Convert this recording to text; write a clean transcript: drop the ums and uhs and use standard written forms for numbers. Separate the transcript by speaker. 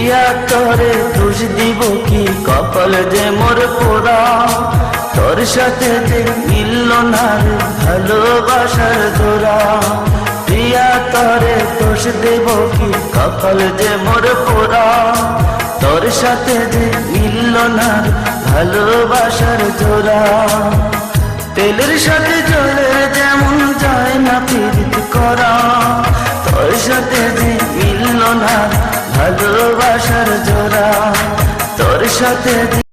Speaker 1: প্রিয়া তোরে দোষ দিব কি, কপাল যে মোর পোড়া। তোর সাথে যে মিলল না রে ভালোবাসার জোড়া। প্রিয়া তোরে দোষ দেব কি, কপাল যে মোর পোড়া। তোর সাথে যে মিলল না রে ভালোবাসার জোড়া। তেলের সাথে জলের যেমন যায় না পীড়িত করা। তোর সাথে যে মিলল না ভালোবাসার জোড়া। তোর সাথে